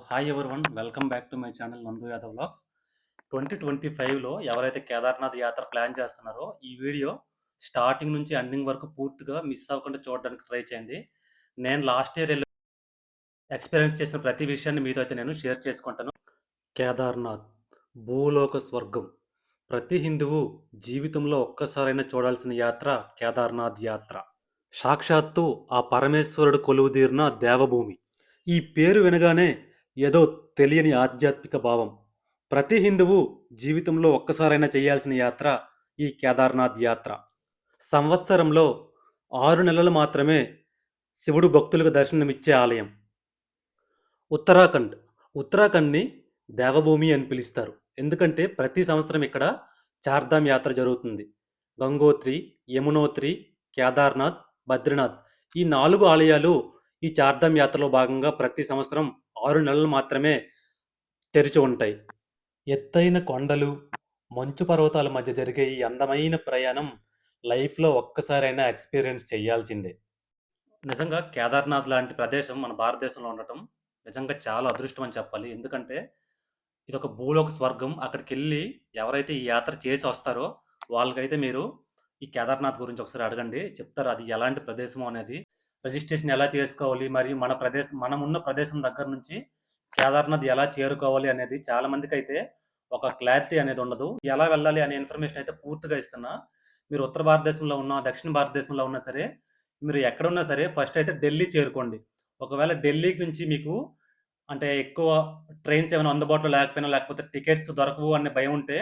Hi everyone, welcome back to my channel నందు Yadav vlogs. 2025లో ఎవరైతే కేదార్నాథ్ యాత్ర ప్లాన్ చేస్తున్నారో ఈ వీడియో స్టార్టింగ్ నుంచి ఎండింగ్ వరకు పూర్తిగా మిస్ అవ్వకుండా చూడడానికి ట్రై చేయండి. నేను లాస్ట్ ఇయర్ ఎక్స్పీరియన్స్ చేసిన ప్రతి విషయాన్ని మీతో అయితే నేను షేర్ చేసుకుంటాను. కేదార్నాథ్ భూలోక స్వర్గం. ప్రతి హిందువు జీవితంలో ఒక్కసారైనా చూడాల్సిన యాత్ర కేదార్నాథ్ యాత్ర. సాక్షాత్తు ఆ పరమేశ్వరుడు కొలువుదీరిన దేవభూమి. ఈ పేరు వినగానే ఏదో తెలియని ఆధ్యాత్మిక భావం. ప్రతి హిందువు జీవితంలో ఒక్కసారైనా చేయాల్సిన యాత్ర ఈ కేదార్నాథ్ యాత్ర. సంవత్సరంలో 6 నెలలు మాత్రమే శివుడు భక్తులకు దర్శనమిచ్చే ఆలయం. ఉత్తరాఖండ్ని దేవభూమి అని పిలుస్తారు. ఎందుకంటే ప్రతి సంవత్సరం ఇక్కడ చార్ధామ్ యాత్ర జరుగుతుంది. గంగోత్రి, యమునోత్రి, కేదార్నాథ్, బద్రీనాథ్ ఈ 4 ఆలయాలు ఈ చార్ధామ్ యాత్రలో భాగంగా ప్రతి సంవత్సరం 6 నెలలు మాత్రమే తెరిచి ఉంటాయి. ఎత్తైన కొండలు, మంచు పర్వతాల మధ్య జరిగే ఈ అందమైన ప్రయాణం లైఫ్లో ఒక్కసారైనా ఎక్స్పీరియన్స్ చేయాల్సిందే. నిజంగా కేదార్నాథ్ లాంటి ప్రదేశం మన భారతదేశంలో ఉండటం నిజంగా చాలా అదృష్టం అని చెప్పాలి. ఎందుకంటే ఇదొక భూలోక స్వర్గం. అక్కడికి వెళ్ళి ఎవరైతే ఈ యాత్ర చేసి వస్తారో వాళ్ళకైతే మీరు ఈ కేదార్నాథ్ గురించి ఒకసారి అడగండి, చెప్తారు అది ఎలాంటి ప్రదేశం అనేది, రిజిస్ట్రేషన్ ఎలా చేసుకోవాలి, మరియు మనం ఉన్న ప్రదేశం దగ్గర నుంచి కేదార్నాథ్ ఎలా చేరుకోవాలి అనేది చాలా మందికి అయితే ఒక క్లారిటీ అనేది ఉండదు. ఎలా వెళ్ళాలి అనే ఇన్ఫర్మేషన్ అయితే పూర్తిగా ఇస్తున్నా. మీరు ఉత్తర భారతదేశంలో ఉన్నా, దక్షిణ భారతదేశంలో ఉన్నా సరే, మీరు ఎక్కడున్నా సరే ఫస్ట్ అయితే ఢిల్లీ చేరుకోండి. ఒకవేళ ఢిల్లీకి నుంచి మీకు అంటే ఎక్కువ ట్రైన్స్ ఏమైనా అందుబాటులో లేకపోయినా, లేకపోతే టికెట్స్ దొరకవు అనే భయం ఉంటే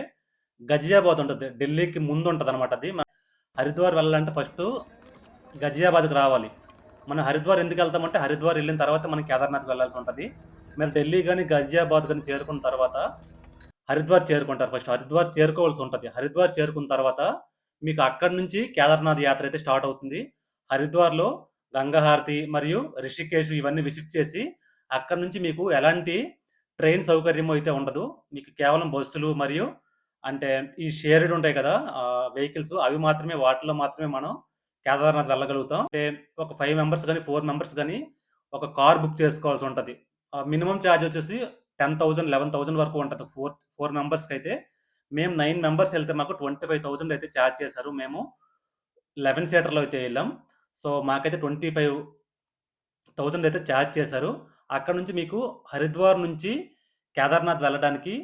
గజియాబాద్ ఉంటుంది. ఢిల్లీకి ముందు ఉంటుంది అనమాట. అది హరిద్వార్ వెళ్ళాలంటే ఫస్ట్ గజియాబాద్కి రావాలి. మనం హరిద్వార్ ఎందుకు వెళ్తామంటే హరిద్వార్ వెళ్ళిన తర్వాత మనం కేదార్నాథ్కి వెళ్ళాల్సి ఉంటుంది. మీరు ఢిల్లీ కానీ గజియాబాద్ కానీ చేరుకున్న తర్వాత హరిద్వార్ చేరుకుంటారు. ఫస్ట్ హరిద్వార్ చేరుకోవాల్సి ఉంటుంది. హరిద్వార్ చేరుకున్న తర్వాత మీకు అక్కడి నుంచి కేదార్నాథ్ యాత్ర అయితే స్టార్ట్ అవుతుంది. హరిద్వార్లో గంగాహారతి మరియు రిషికేశ్ ఇవన్నీ విజిట్ చేసి అక్కడి నుంచి మీకు ఎలాంటి ట్రైన్ సౌకర్యం అయితే ఉండదు. మీకు కేవలం బస్సులు మరియు అంటే ఈ షేర్డ్ ఉంటాయి కదా వెహికల్స్, అవి మాత్రమే, వాటిలో మాత్రమే మనం కేదార్నాథ్ వెళ్ళగలుగుతాం. అంటే ఒక 5 మెంబర్స్ కానీ 4 మెంబర్స్ కానీ ఒక కార్ బుక్ చేసుకోవాల్సి ఉంటుంది. మినిమం ఛార్జ్ వచ్చేసి 10,000 11,000 వరకు ఉంటుంది. ఫోర్ మెంబర్స్కి అయితే. మేము 9 మెంబర్స్ వెళ్తే మాకు 25,000 అయితే ఛార్జ్ చేశారు. మేము 11 సీటర్లో అయితే వెళ్ళాం. సో మాకైతే 25,000 అయితే ఛార్జ్ చేశారు. అక్కడ నుంచి మీకు హరిద్వార్ నుంచి కేదార్నాథ్ వెళ్ళడానికి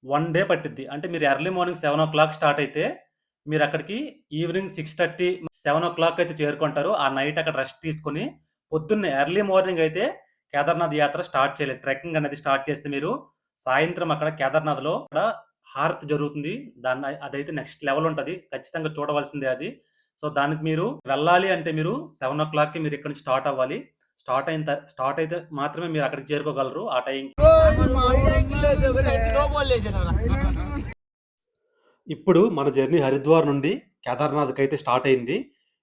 1 డే పట్టిద్ది. అంటే మీరు ఎర్లీ మార్నింగ్ 7 o'clock స్టార్ట్ అయితే మీరు అక్కడికి ఈవినింగ్ 6:30 7 o'clock అయితే చేరుకుంటారు. ఆ నైట్ అక్కడ రెస్ట్ తీసుకొని పొద్దున్నే ఎర్లీ మార్నింగ్ అయితే కేదార్నాథ్ యాత్ర స్టార్ట్ చేయలేదు. ట్రెక్కింగ్ అనేది స్టార్ట్ చేస్తే మీరు సాయంత్రం అక్కడ కేదార్నాథ్లో అక్కడ హారతి జరుగుతుంది. అదైతే నెక్స్ట్ లెవెల్ ఉంటుంది. ఖచ్చితంగా చూడవలసిందే అది. సో దానికి మీరు వెళ్ళాలి అంటే మీరు 7 o'clockకి మీరు ఇక్కడ నుంచి స్టార్ట్ అవ్వాలి. స్టార్ట్ అయితే మాత్రమే మీరు అక్కడికి చేరుకోగలరు ఆ టైంకి. ఇప్పుడు మన జర్నీ హరిద్వార్ నుండి కేదార్నాథ్కి అయితే స్టార్ట్ అయింది.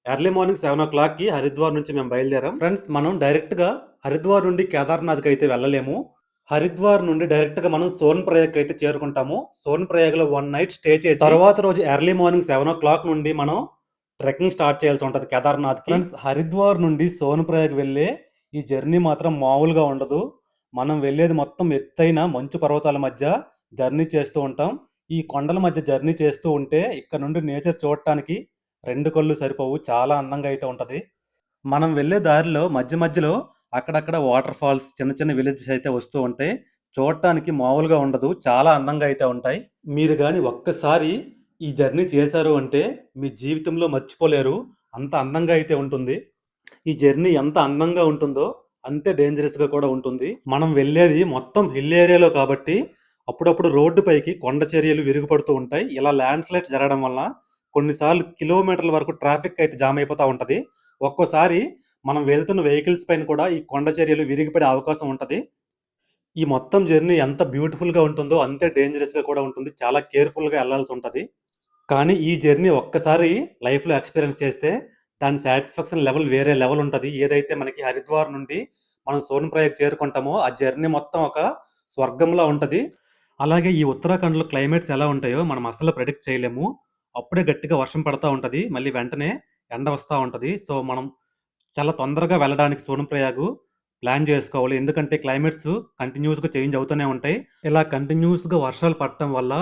ఎర్లీ మార్నింగ్ 7 o'clockకి హరిద్వార్ నుంచి మేము బయలుదేరాం. ఫ్రెండ్స్, మనం డైరెక్ట్గా హరిద్వార్ నుండి కేదార్నాథ్కి అయితే వెళ్ళలేము. హరిద్వార్ నుండి డైరెక్ట్గా మనం సోన్ప్రయాగ్ అయితే చేరుకుంటాము. సోన్ప్రయాగ్లో 1 night స్టే చేసి తర్వాత రోజు ఎర్లీ మార్నింగ్ 7 o'clock నుండి మనం ట్రెక్కింగ్ స్టార్ట్ చేయాల్సి ఉంటుంది కేదార్నాథ్కి. ఫ్రెండ్స్, హరిద్వార్ నుండి సోన్ప్రయాగ్ వెళ్ళే ఈ జర్నీ మాత్రం మామూలుగా ఉండదు. మనం వెళ్ళేది మొత్తం ఎత్తైన మంచు పర్వతాల మధ్య జర్నీ చేస్తూ ఉంటాం. ఈ కొండల మధ్య జర్నీ చేస్తూ ఉంటే ఇక్కడ నుండి నేచర్ చూడటానికి 2 కళ్ళు సరిపోవు. చాలా అందంగా అయితే ఉంటుంది. మనం వెళ్ళే దారిలో మధ్యలో అక్కడక్కడ వాటర్ ఫాల్స్, చిన్న చిన్న విలేజెస్ అయితే వస్తూ ఉంటాయి. చూడటానికి మామూలుగా ఉండదు. చాలా అందంగా అయితే ఉంటాయి. మీరు కానీ ఒక్కసారి ఈ జర్నీ చేశారు అంటే మీ జీవితంలో మర్చిపోలేరు. అంత అందంగా అయితే ఉంటుంది. ఈ జర్నీ ఎంత అందంగా ఉంటుందో అంతే డేంజరస్గా కూడా ఉంటుంది. మనం వెళ్ళేది మొత్తం హిల్ ఏరియాలో కాబట్టి అప్పుడప్పుడు రోడ్డు పైకి కొండ చర్యలు విరుగుపడుతూ ఉంటాయి. ఇలా ల్యాండ్ స్లైడ్స్ జరగడం వల్ల కొన్నిసార్లు కిలోమీటర్ల వరకు ట్రాఫిక్ అయితే జామ్ అయిపోతూ ఉంటుంది. ఒక్కోసారి మనం వెళ్తున్న వెహికల్స్ పైన కూడా ఈ కొండ చర్యలు విరిగిపడే అవకాశం ఉంటుంది. ఈ మొత్తం జర్నీ ఎంత బ్యూటిఫుల్గా ఉంటుందో అంతే డేంజరస్గా కూడా ఉంటుంది. చాలా కేర్ఫుల్గా వెళ్ళాల్సి ఉంటుంది. కానీ ఈ జర్నీ ఒక్కసారి లైఫ్లో ఎక్స్పీరియన్స్ చేస్తే దాని సాటిస్ఫాక్షన్ లెవెల్ వేరే లెవెల్ ఉంటుంది. ఏదైతే మనకి హరిద్వార్ నుండి మనం సోన్ప్రయాగ్ చేరుకుంటామో ఆ జర్నీ మొత్తం ఒక స్వర్గంలా ఉంటుంది. అలాగే ఈ ఉత్తరాఖండ్లో క్లైమేట్స్ ఎలా ఉంటాయో మనం అసలు ప్రెడిక్ట్ చేయలేము. అప్పుడే గట్టిగా వర్షం పడతా ఉంటుంది, మళ్ళీ వెంటనే ఎండ వస్తూ ఉంటుంది. సో మనం చాలా తొందరగా వెళ్ళడానికి సోన్ప్రయాగ్ ప్లాన్ చేసుకోవాలి. ఎందుకంటే క్లైమేట్స్ కంటిన్యూస్‌గా చేంజ్ అవుతూనే ఉంటాయి. ఇలా కంటిన్యూస్‌గా వర్షాలు పడటం వల్ల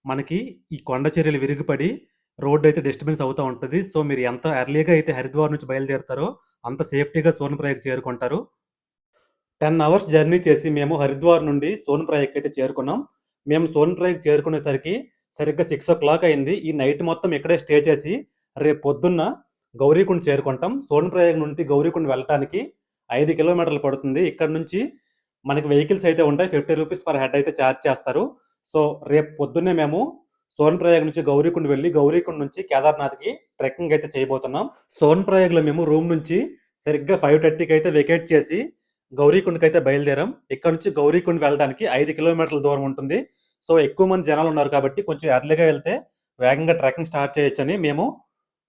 మనకి ఈ కొండ చర్యలు విరిగిపడి రోడ్డయితే డిస్టర్బెన్స్ అవుతా ఉంటది. సో, మీరు ఎంత ఎర్లీగా అయితే హరిద్వార్ నుంచి బయలుదేరుతారో అంత సేఫ్టీగా సోన్‌ప్రయాగ్ చేరుకుంటారు. 10 అవర్స్ జర్నీ చేసి మేము హరిద్వార్ నుండి సోన్‌ప్రయాగ్‌కి అయితే చేరుకున్నాం. మేము సోన్‌ప్రయాగ్ చేరుకునేసరికి సరిగ్గా 6:00 అయింది. ఈ నైట్ మొత్తం ఇక్కడే స్టే చేసి రేపు పొద్దున్న గౌరీకుండ్ చేరుకుంటాం. సోన్‌ప్రయాగ్ నుండి గౌరీకుండ్ వెళ్ళటానికి 5 కిలోమీటర్లు పడుతుంది. ఇక్కడి నుంచి మనకి వెహికల్స్ అయితే ఉంటాయి. ₹50 పర్ హెడ్ అయితే చార్జ్ చేస్తారు. సో, రేపు పొద్దున్నే మేము సోన్‌ప్రయాగ్ నుంచి గౌరీకుండ్ వెళ్ళి గౌరీకుండ్ నుంచి కేదార్‌నాథ్‌కి ట్రెక్కింగ్ అయితే చేయబోతున్నాం. సోన్‌ప్రయాగ్‌లో మేము రూమ్ నుంచి సరిగ్గా 5:30కి అయితే వెకేట్ చేసి గౌరీకుండ్‌కైతే బయలుదేరాం. ఇక్కడ నుంచి గౌరీకుండ్ వెళ్ళడానికి 5 కిలోమీటర్ల దూరం ఉంటుంది. సో, ఎక్కువ మంది జనాలున్నారు కాబట్టి కొంచెం ఎర్లీగా వెళ్తే వేగంగా ట్రెక్కింగ్ స్టార్ట్ చేయొచ్చని మేము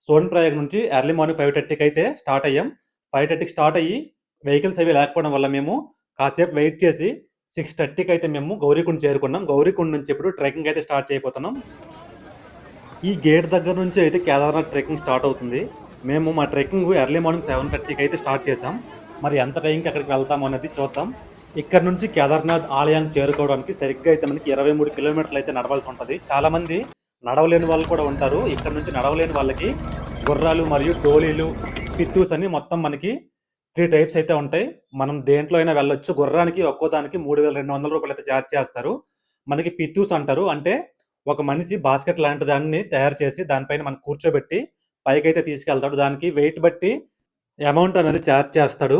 సోన్‌ప్రయాగ్ నుంచి ఎర్లీ మార్నింగ్ 5:30కి అయితే స్టార్ట్ అయ్యాం. 5:30కి స్టార్ట్ అయ్యి వెహికల్స్ అవి లేకపోవడం వల్ల మేము కాసేపు వెయిట్ చేసి 6:30కి అయితే మేము గౌరీకుండ్ చేరుకున్నాం. గౌరీకుండ్ నుంచి ఇప్పుడు ట్రెక్కింగ్ అయితే స్టార్ట్ చేయబోతున్నాం. ఈ గేట్ దగ్గర నుంచి అయితే కేదార్నాథ్ ట్రెక్కింగ్ స్టార్ట్ అవుతుంది. మేము మా ట్రెక్కింగ్ ఎర్లీ మార్నింగ్ 7:30కి అయితే స్టార్ట్ చేసాం. మరి ఎంత టైంకి అక్కడికి వెళ్తాం అనేది చూద్దాం. ఇక్కడ నుంచి కేదార్నాథ్ ఆలయానికి చేరుకోవడానికి సరిగ్గా అయితే మనకి 23 కిలోమీటర్లు అయితే నడవాల్సి ఉంటుంది. చాలామంది నడవలేని వాళ్ళు కూడా ఉంటారు. ఇక్కడ నుంచి నడవలేని వాళ్ళకి గుర్రాలు మరియు డోలీలు, పిత్తూస్ అని మొత్తం మనకి 3 టైప్స్ అయితే ఉంటాయి. మనం దేంట్లో అయినా వెళ్ళొచ్చు. గుర్రానికి ఒక్కో దానికి ₹3,200 అయితే చార్జ్ చేస్తారు. మనకి పిత్తూస్ అంటారు. అంటే ఒక మనిషి బాస్కెట్ లాంటి దాన్ని తయారు చేసి దానిపైన మనం కూర్చోబెట్టి పైకైతే తీసుకెళ్తాడు. దానికి వెయిట్ బట్టి అమౌంట్ అనేది చార్జ్ చేస్తాడు.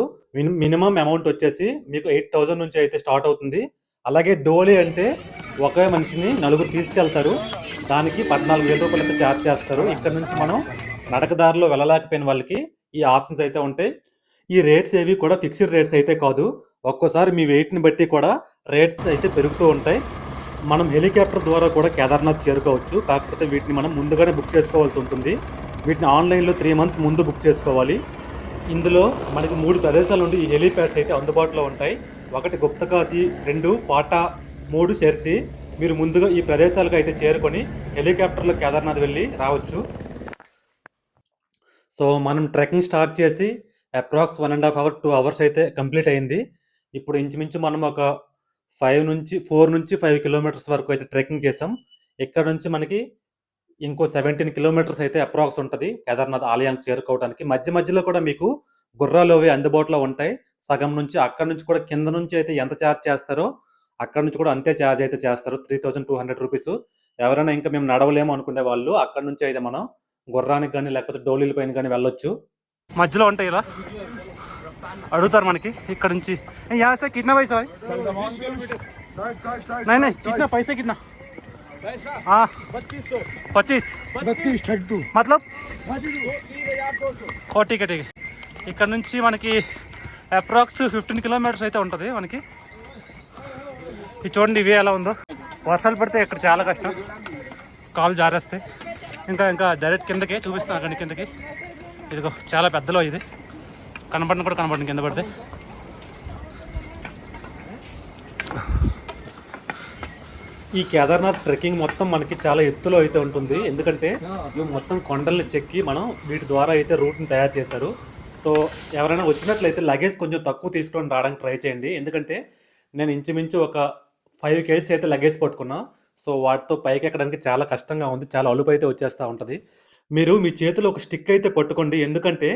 మినిమమ్ అమౌంట్ వచ్చేసి మీకు 8,000 నుంచి అయితే స్టార్ట్ అవుతుంది. అలాగే డోలీ అంటే ఒకే మనిషిని నలుగురు తీసుకెళ్తారు. దానికి ₹14,000 అయితే చార్జ్ చేస్తారు. ఇక్కడ నుంచి మనం నడక దారిలో వెళ్ళలేకపోయిన వాళ్ళకి ఈ ఆప్షన్స్ అయితే ఉంటాయి. ఈ రేట్స్ ఏవి కూడా ఫిక్స్డ్ రేట్స్ అయితే కాదు. ఒక్కోసారి మీ వెయిట్‌ని బట్టి కూడా రేట్స్ అయితే పెరుగుతూ ఉంటాయి. మనం హెలికాప్టర్ ద్వారా కూడా కేదార్నాథ్ చేరుకోవచ్చు. కాకపోతే వీటిని మనం ముందుగానే బుక్ చేసుకోవాల్సి ఉంటుంది. వీటిని ఆన్‌లైన్‌లో 3 మంత్స్ ముందు బుక్ చేసుకోవాలి. ఇందులో మనకి 3 ప్రదేశాల నుండి ఈ హెలీప్యాడ్స్ అయితే అందుబాటులో ఉంటాయి. 1 గుప్తకాశీ, 2 ఫాటా, 3 షెర్సీ. మీరు ముందుగా ఈ ప్రదేశాలకు అయితే చేరుకొని హెలికాప్టర్‌లో కేదార్నాథ్ వెళ్ళి రావచ్చు. సో, మనం ట్రెక్కింగ్ స్టార్ట్ చేసి అప్రాక్స్ 1 ½ అవర్, 2 అవర్స్ అయితే కంప్లీట్ అయింది. ఇప్పుడు ఇంచుమించు మనం ఒక 4-5 కిలోమీటర్స్ వరకు అయితే ట్రెక్కింగ్ చేసాం. ఇక్కడ నుంచి మనకి ఇంకో 17 కిలోమీటర్స్ అయితే అప్రాక్స్ ఉంటది కేదార్నాథ్ ఆలయానికి చేరుకోవడానికి. మధ్య మధ్యలో కూడా మీకు గుర్రాలు అవి అందుబాటులో ఉంటాయి. సగం నుంచి అక్కడి నుంచి కూడా కింద నుంచి అయితే ఎంత చార్జ్ చేస్తారో అక్కడి నుంచి కూడా అంతే చార్జ్ అయితే చేస్తారు. ₹3,200. ఎవరైనా ఇంకా మేము నడవలేము అనుకునే వాళ్ళు అక్కడి నుంచి అయితే మనం గుర్రానికి గాని లేకపోతే డోలీల పైన గాని వెళ్ళొచ్చు. మధ్యలో ఉంటాయి ఇలా అడుగుతారు మనకి ఇక్కడ నుంచి यहाँ से कितना पैसा है? नहीं नहीं कितना पैसे कितना? हाँ 25 मतलब ठीक है ఇక్కడ నుంచి మనకి అప్రాక్స్ 15 కిలోమీటర్స్ అయితే ఉంటుంది మనకి. ఇది చూడండి ఇవే ఎలా ఉందో. వర్షాలు పడితే ఇక్కడ చాలా కష్టం, కాలు జారేస్తాయి. ఇంకా డైరెక్ట్ కిందకి చూపిస్తాను అక్కడి కిందకి. ఇదిగో చాలా పెద్దలో ఇది కనపడిన కింద పడితే. ఈ కేదార్నాథ్ ట్రెక్కింగ్ మొత్తం మనకి చాలా ఎత్తులో అయితే ఉంటుంది. ఎందుకంటే ఇవి మొత్తం కొండల్ని చెక్కి మనం వీటి ద్వారా అయితే రూట్ని తయారు చేశారు. సో, ఎవరైనా వచ్చినట్లయితే లగేజ్ కొంచెం తక్కువ తీసుకొని రావడానికి ట్రై చేయండి. ఎందుకంటే నేను ఇంచుమించు ఒక 5 కేజీస్ అయితే లగేజ్ పట్టుకున్నా. సో, వాటితో పైకి ఎక్కడానికి చాలా కష్టంగా ఉంది. చాలా అలుపు అయితే వచ్చేస్తూ ఉంటుంది. మీరు మీ చేతిలో ఒక స్టిక్ అయితే పట్టుకోండి. ఎందుకంటే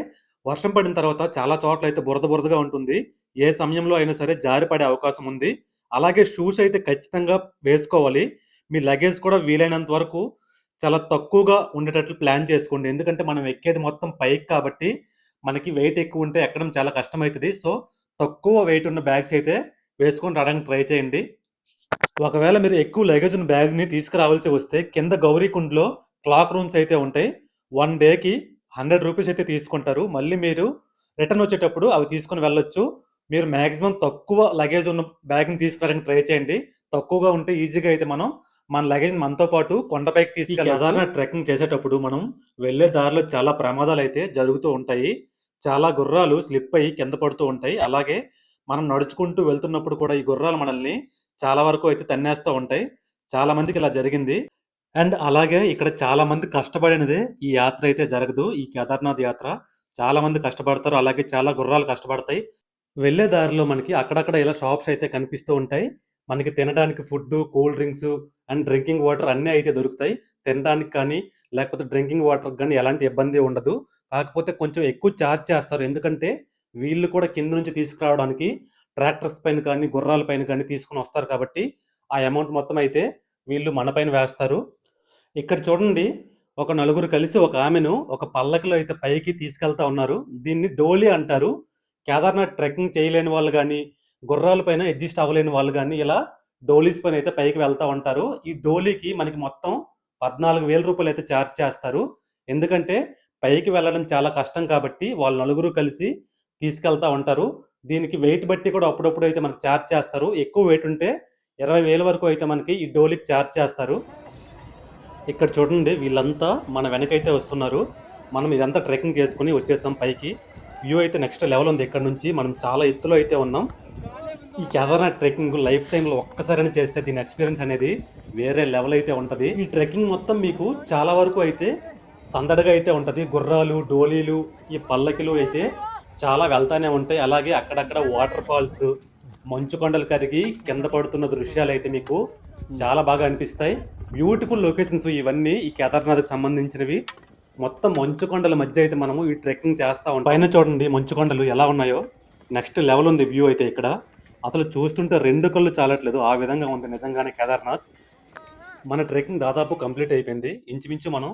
వర్షం పడిన తర్వాత చాలా చోట్ల అయితే బురదగా ఉంటుంది. ఏ సమయంలో అయినా సరే జారి పడే అవకాశం ఉంది. అలాగే షూస్ అయితే ఖచ్చితంగా వేసుకోవాలి. మీ లగేజ్ కూడా వీలైనంత వరకు చాలా తక్కువగా ఉండేటట్లు ప్లాన్ చేసుకోండి. ఎందుకంటే మనం ఎక్కేది మొత్తం పైకి కాబట్టి మనకి వెయిట్ ఎక్కువ ఉంటే ఎక్కడం చాలా కష్టమైతది. సో, తక్కువ వెయిట్ ఉన్న బ్యాగ్స్ అయితే వేసుకొని రావడానికి ట్రై చేయండి. ఒకవేళ మీరు ఎక్కువ లగేజ్ ఉన్న బ్యాగ్‌ని తీసుకురావాల్సి వస్తే కింద గౌరీకుండ్‌లో క్లాక్ రూమ్స్ అయితే ఉంటాయి. 1 డేకి ₹100 అయితే తీసుకుంటారు. మళ్ళీ మీరు రిటర్న్ వచ్చేటప్పుడు అవి తీసుకొని వెళ్ళొచ్చు. మీరు మాక్సిమం తక్కువ లగేజ్ ఉన్న బ్యాగ్‌ని తీసుకురావడానికి ట్రై చేయండి. తక్కువగా ఉంటే ఈజీగా అయితే మనం మన లగేజ్‌ని మనతో పాటు కొండపైకి తీసుకెళ్ళొచ్చు. కేదార్నాథ్ ట్రెక్కింగ్ చేసేటప్పుడు మనం వెళ్ళే దారిలో చాలా ప్రమాదాలైతే జరుగుతూ ఉంటాయి. చాలా గుర్రాలు స్లిప్ అయ్యి కింద పడుతూ ఉంటాయి. అలాగే మనం నడుచుకుంటూ వెళ్తున్నప్పుడు కూడా ఈ గుర్రాలు మనల్ని చాలా వరకు అయితే తన్నేస్తూ ఉంటాయి. చాలా మందికి ఇలా జరిగింది. అండ్ అలాగే ఇక్కడ చాలా మంది కష్టపడినదే ఈ యాత్ర అయితే జరగదు. ఈ కేదార్నాథ్ యాత్ర చాలా మంది కష్టపడతారు. అలాగే చాలా గుర్రాలు కష్టపడతాయి. వెళ్ళే దారిలో మనకి అక్కడక్కడ ఇలా షాప్స్ అయితే కనిపిస్తూ ఉంటాయి. మనకి తినడానికి food, cool drinks and drinking water అన్నీ అయితే దొరుకుతాయి. తినడానికి కానీ, లేకపోతే డ్రింకింగ్ వాటర్‌కి గానీ ఎలాంటి ఇబ్బంది ఉండదు. కాకపోతే కొంచెం ఎక్కువ చార్జ్ చేస్తారు. ఎందుకంటే, వీళ్ళు కూడా కింద నుంచి తీసుకురావడానికి ట్రాక్టర్స్ పైన కానీ, గుర్రాల పైన కానీ తీసుకొనొస్తారు కాబట్టి, ఆ అమౌంట్ మొత్తం అయితే వీళ్ళు మన పైన వేస్తారు. ఇక్కడ చూడండి. ఒక నలుగురు కలిసి ఒక ఆమెను ఒక పల్లకిలో అయితే పైకి తీసుకెళ్తా ఉన్నారు. దీన్ని డోలి అంటారు. కేదార్‌నాథ్ ట్రెక్కింగ్ చేయలేని వాళ్ళు గానీ, గుర్రాల పైన అడ్జస్ట్ అవ్వలేని వాళ్ళు గానీ, ఇలా డోలీస్ పైనయితే పైకి వెళ్తా ఉంటారు. ఈ డోలీకి మనకి మొత్తం రూ. 14,000 అయితే చార్జ్ చేస్తారు. ఎందుకంటే పైకి వెళ్ళడం చాలా కష్టం కాబట్టి వాళ్ళు నలుగురు కలిసి తీసుకెళ్తా ఉంటారు. దీనికి వెయిట్ బట్టి కూడా అప్పుడప్పుడు అయితే మనకు చార్జ్ చేస్తారు. ఎక్కువ వెయిట్ ఉంటే 20,000 వరకు అయితే మనకి ఈ డోలీకి చార్జ్ చేస్తారు. ఇక్కడ చూడండి వీళ్ళంతా మన వెనకైతే వస్తున్నారు. మనం ఇదంతా ట్రెక్కింగ్ చేసుకొని వచ్చేసాం పైకి. వ్యూ అయితే నెక్స్ట్ లెవెల్ ఉంది ఇక్కడ నుంచి. మనం చాలా ఎత్తులో అయితే ఉన్నాం. ఈ కేదార్నాథ్ ట్రెక్కింగ్ లైఫ్ టైమ్‌లో ఒక్కసారైనా చేస్తే దీని ఎక్స్‌పీరియన్స్ అనేది వేరే లెవెల్ అయితే ఉంటది. ఈ ట్రెక్కింగ్ మొత్తం మీకు చాలా వరకు అయితే సందడిగా అయితే ఉంటది. గుర్రాలు, డోలీలు, ఈ పల్లకిలు అయితే చాలా వెళ్తానే ఉంటాయి. అలాగే అక్కడక్కడ వాటర్ ఫాల్స్, మంచు కొండలు కరిగి కింద పడుతున్న దృశ్యాలైతే మీకు చాలా బాగా అనిపిస్తాయి. బ్యూటిఫుల్ లొకేషన్స్ ఇవన్నీ ఈ కేదార్నాథ్‌కి సంబంధించినవి. మొత్తం మంచు కొండల మధ్య అయితే మనము ఈ ట్రెక్కింగ్ చేస్తా ఉంటాం. పైన చూడండి మంచు కొండలు ఎలా ఉన్నాయో. నెక్స్ట్ లెవెల్ ఉంది వ్యూ అయితే ఇక్కడ. అసలు చూస్తుంటే 2 కళ్ళు చాలట్లేదు. ఆ విధంగా ఉంది నిజంగానే కేదార్నాథ్. మన ట్రెక్కింగ్ దాదాపు కంప్లీట్ అయిపోయింది. ఇంచుమించు మనం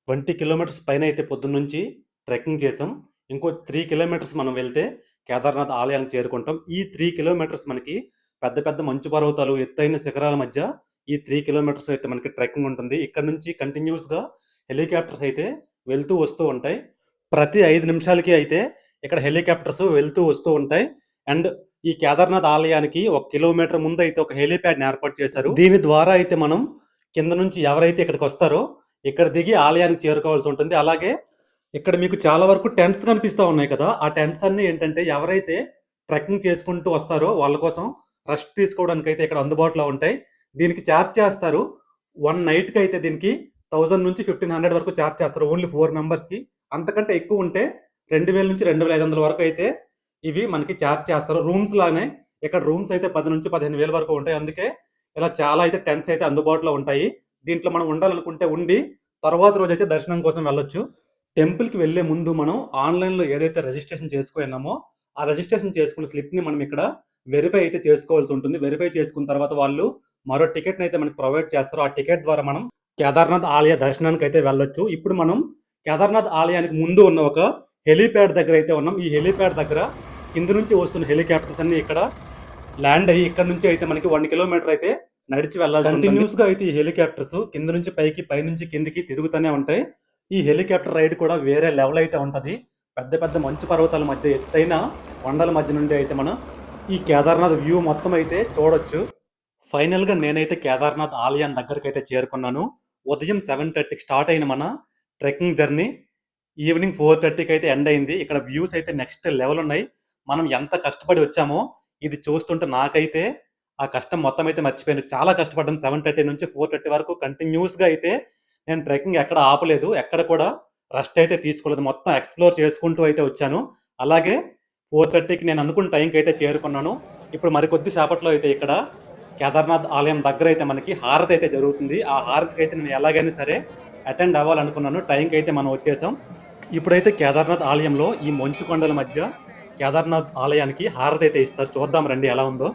20 కిలోమీటర్స్ పైనైతే పొద్దున్నుంచి ట్రెక్కింగ్ చేసాం. ఇంకో 3 కిలోమీటర్స్ మనం వెళ్తే కేదార్నాథ్ ఆలయానికి చేరుకుంటాం. ఈ 3 కిలోమీటర్స్ మనకి పెద్ద పెద్ద మంచు పర్వతాలు, ఎత్తైన శిఖరాల మధ్య ఈ 3 కిలోమీటర్స్ అయితే మనకి ట్రెక్కింగ్ ఉంటుంది. ఇక్కడ నుంచి కంటిన్యూస్‌గా హెలికాప్టర్స్ అయితే వెళ్తూ వస్తూ ఉంటాయి. ప్రతి 5 నిమిషాలకి అయితే ఇక్కడ హెలికాప్టర్స్ వెళ్తూ వస్తూ ఉంటాయి. అండ్ ఈ కేదార్నాథ్ ఆలయానికి 1 కిలోమీటర్ ముందయితే ఒక హెలీప్యాడ్‌ని ఏర్పాటు చేశారు. దీని ద్వారా అయితే మనం కింద నుంచి ఎవరైతే ఇక్కడికొస్తారో ఇక్కడ దిగి ఆలయానికి చేరుకోవాల్సి ఉంటుంది. అలాగే ఇక్కడ మీకు చాలా వరకు టెంట్స్ కనిపిస్తా ఉన్నాయి కదా! ఆ టెంట్స్ అన్నీ ఏంటంటే ఎవరైతే ట్రెక్కింగ్ చేసుకుంటూ వస్తారో వాళ్ళ కోసం రెస్ట్ తీసుకోవడానికైతే ఇక్కడ అందుబాటులో ఉంటాయి. దీనికి చార్జ్ చేస్తారు. 1 నైట్‌కైతే దీనికి 1000-1500 వరకు చార్జ్ చేస్తారు. ఓన్లీ 4 మెంబర్స్‌కి. అంతకంటే ఎక్కువుంటే 2000-2500 వరకు అయితే ఇవి మనకి చార్జ్ చేస్తారు. రూమ్స్ లానే ఇక్కడ రూమ్స్ అయితే 10,000-15,000 వరకు ఉంటాయి. అందుకే ఇలా చాలా అయితే టెంట్స్ అయితే అందుబాటులో ఉంటాయి. దీంట్లో మనం ఉండాలనుకుంటే ఉండి, తర్వాత రోజైతే దర్శనం కోసం వెళ్ళొచ్చు. టెంపుల్‌కి వెళ్ళే ముందు మనం ఆన్‌లైన్‌లో ఏదైతే రిజిస్ట్రేషన్ చేసుకున్నామో, ఆ రిజిస్ట్రేషన్ చేసుకున్న స్లిప్‌ని మనం ఇక్కడ వెరిఫై అయితే చేసుకోవాల్సి ఉంటుంది. వెరిఫై చేసుకున్న తర్వాత వాళ్ళు మరో టికెట్‌నైతే మనకు ప్రొవైడ్ చేస్తారు. ఆ టికెట్ ద్వారా మనం కేదార్నాథ్ ఆలయ దర్శనానికైతే వెళ్ళొచ్చు. ఇప్పుడు మనం కేదార్నాథ్ ఆలయానికి ముందు ఉన్న ఒక హెలీప్యాడ్ దగ్గర అయితే ఉన్నాం. ఈ హెలీప్యాడ్ దగ్గర కింద నుంచి వస్తున్న హెలికాప్టర్స్ అన్నీ ఇక్కడ ల్యాండ్ అయ్యి ఇక్కడ నుంచి అయితే మనకి 1 కిలోమీటర్ అయితే నడిచి వెళ్ళాల్సి ఉంటుంది. కంటిన్యూస్‌గా అయితే ఈ హెలికాప్టర్స్ కింద నుంచి పైకి, పైనుంచి కిందకి తిరుగుతూనే ఉంటాయి. ఈ హెలికాప్టర్ రైడ్ కూడా వేరే లెవెల్ అయితే ఉంటది. పెద్ద పెద్ద మంచు పర్వతాల మధ్య ఎత్తైన కొండల మధ్య నుండి అయితే మనం ఈ కేదార్నాథ్ వ్యూ మొత్తం అయితే చూడొచ్చు. ఫైనల్‌గా నేనైతే కేదార్నాథ్ ఆలయం దగ్గరకైతే చేరుకున్నాను. ఉదయం 7:30కి స్టార్ట్ అయిన మన ట్రెక్కింగ్ జర్నీ ఈవినింగ్ 4:30కి అయితే ఎండ్ అయింది. ఇక్కడ వ్యూస్ అయితే నెక్స్ట్ లెవెల్ ఉన్నాయి. మనం ఎంత కష్టపడి వచ్చామో ఇది చూస్తుంటే నాకైతే ఆ కష్టం మొత్తం అయితే మర్చిపోయాను. చాలా కష్టపడ్డాను. 7:30 నుంచి 4:30 వరకు కంటిన్యూస్‌గా అయితే నేను ట్రెక్కింగ్ ఎక్కడ ఆపలేదు. ఎక్కడ కూడా రెస్ట్ అయితే తీసుకోలేదు. మొత్తం ఎక్స్‌ప్లోర్ చేసుకుంటూ అయితే వచ్చాను. అలాగే 4:30కి నేను అనుకున్న టైంకి అయితే చేరుకున్నాను. ఇప్పుడు మరికొద్ది సేపట్లో అయితే ఇక్కడ కేదార్నాథ్ ఆలయం దగ్గర అయితే మనకి హారతి అయితే జరుగుతుంది. ఆ హారతికి అయితే నేను ఎలాగైనా సరే అటెండ్ అవ్వాలనుకున్నాను. టైంకి అయితే మనం వచ్చేసాం. ఇప్పుడైతే కేదార్నాథ్ ఆలయంలో ఈ మంచు కొండల మధ్య కేదార్నాథ్ ఆలయానికి హారతి అయితే ఇస్తారు. చూద్దాం రండి ఎలా ఉందో.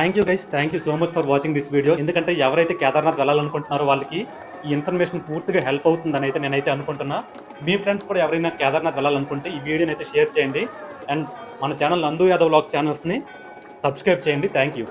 Thank you guys, thank you so much for watching this video. ఎందుకంటే ఎవరైతే కేదార్నాథ్ వెళ్ళాలనుకుంటున్నారో వాళ్ళకి ఈ ఇన్ఫర్మేషన్ పూర్తిగా హెల్ప్ అవుతుందని అయితే నేనైతే అనుకుంటున్నా. మీ ఫ్రెండ్స్ కూడా ఎవరైనా కేదార్నాథ్ వెళ్ళాలనుకుంటే ఈ వీడియోని అయితే షేర్ చేయండి. అండ్ మన ఛానల్ నందు యాదవ్ వ్లాగ్స్ ఛానల్స్ని సబ్స్క్రైబ్ చేయండి. Thank you.